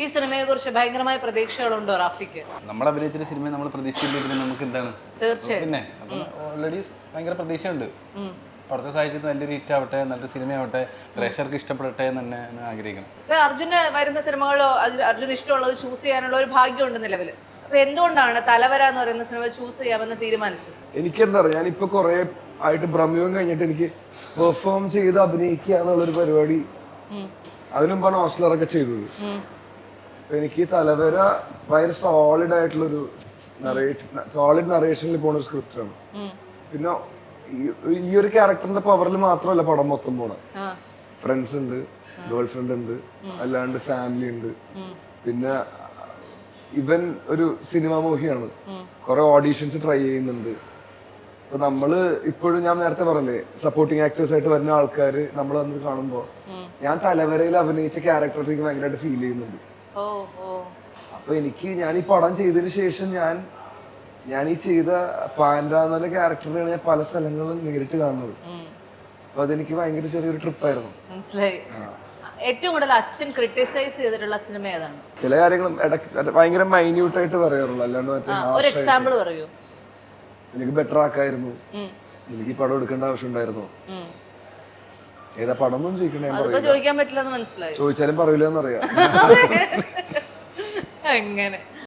ഈ സിനിമയെ കുറിച്ച് ഭയങ്കരമായ പ്രതീക്ഷകളുണ്ടോ റാഫിക്ക്? നമ്മൾ അഭിനയിച്ച സിനിമ നമ്മൾ പ്രതീക്ഷിച്ചില്ലെങ്കിൽ നമുക്ക് എന്താണ് തീർച്ചയായും. പിന്നെ അപ്പം ഓൾറെഡി ഭയങ്കര പ്രതീക്ഷയുണ്ട്. കുറച്ച് സാഹിത്യത്തിൽ നല്ലൊരു ഹിറ്റ് ആവട്ടെ, നല്ലൊരു സിനിമയാവട്ടെ, പ്രേക്ഷകർക്ക് ഇഷ്ടപ്പെടട്ടെ എന്ന് തന്നെ ആഗ്രഹിക്കണം. അർജുന് വരുന്ന സിനിമകളോ അർജുന് ഇഷ്ടമുള്ളത് ചൂസ് ചെയ്യാനുള്ള ഒരു ഭാഗ്യമുണ്ട് നിലവിൽ. അപ്പൊ എന്തുകൊണ്ടാണ് തലവര എന്ന് പറയുന്ന സിനിമ ചൂസ് ചെയ്യാമെന്ന് തീരുമാനിച്ചത്? എനിക്കെന്താ പറയാ, ഞാനിപ്പോ കുറെ ആയിട്ട് ഭ്രമ്യവും കഴിഞ്ഞിട്ട് എനിക്ക് പെർഫോം ചെയ്ത് അഭിനയിക്കുക എന്നുള്ളൊരു പരിപാടി അതിനു മുമ്പാണ് ഹോസ്റ്റലറൊക്കെ ചെയ്തത്. എനിക്ക് തലവര ഭയങ്കര സോളിഡ് നറേഷനിൽ പോണ ഒരു സ്ക്രിപ്റ്റാണ്. പിന്നെ ഈ ഒരു ക്യാരക്ടറിന്റെ പവറിൽ മാത്രമല്ല പടം മൊത്തം പോണ. ഫ്രണ്ട്സ് ഉണ്ട്, ഗേൾ ഫ്രണ്ട് ഉണ്ട്, അല്ലാണ്ട് ഫാമിലി ഉണ്ട്. പിന്നെ ഇവൻ ഒരു സിനിമാ മോഹിയാണ്, കുറെ ഓഡീഷൻസ് ട്രൈ ചെയ്യുന്നുണ്ട്. അപ്പൊ നമ്മള് ഇപ്പോഴും ഞാൻ നേരത്തെ പറഞ്ഞേ സപ്പോർട്ടിങ് ആക്ടേഴ്സ് ആയിട്ട് വരുന്ന ആൾക്കാര് നമ്മൾ വന്ന് കാണുമ്പോ ഞാൻ തലവരയിൽ അഭിനയിച്ച ക്യാരക്ടർ എനിക്ക് ഭയങ്കരമായിട്ട് ഫീൽ ചെയ്യുന്നുണ്ട്. അപ്പൊ ഞാൻ ഈ പടം ചെയ്തതിന് ശേഷം ഞാൻ ഈ ചെയ്ത പാൻഡ എന്നുള്ള ക്യാരക്ടറിനെയാണ് ഞാൻ പല സ്ഥലങ്ങളും നേരിട്ട് കാണുന്നത്. അപ്പൊ അതെനിക്ക് ഭയങ്കര ചെറിയൊരു ട്രിപ്പായിരുന്നു. മനസ്സിലായി. ഏറ്റവും കൂടുതൽ അച്ഛൻ ക്രിട്ടിസൈസ് ചെയ്തിട്ടുള്ള സിനിമ ഏതാണ്? ചില കാര്യങ്ങളും ഭയങ്കര മൈന്യൂട്ട് ആയിട്ട് പറയാറുള്ളൂ, അല്ലാണ്ട് ഒരു എക്സാമ്പിൾ പറയൂ. എനിക്ക് ബെറ്റർ ആക്കായിരുന്നു, എനിക്ക് ഈ പടം എടുക്കേണ്ട ആവശ്യം ഉണ്ടായിരുന്നു. ഏതാ പടം ഒന്നും ചോദിക്കാൻ പറ്റില്ലെന്ന് മനസ്സിലായി. ചോദിച്ചാലും പറയില്ലെന്നറിയാം. അങ്ങനെ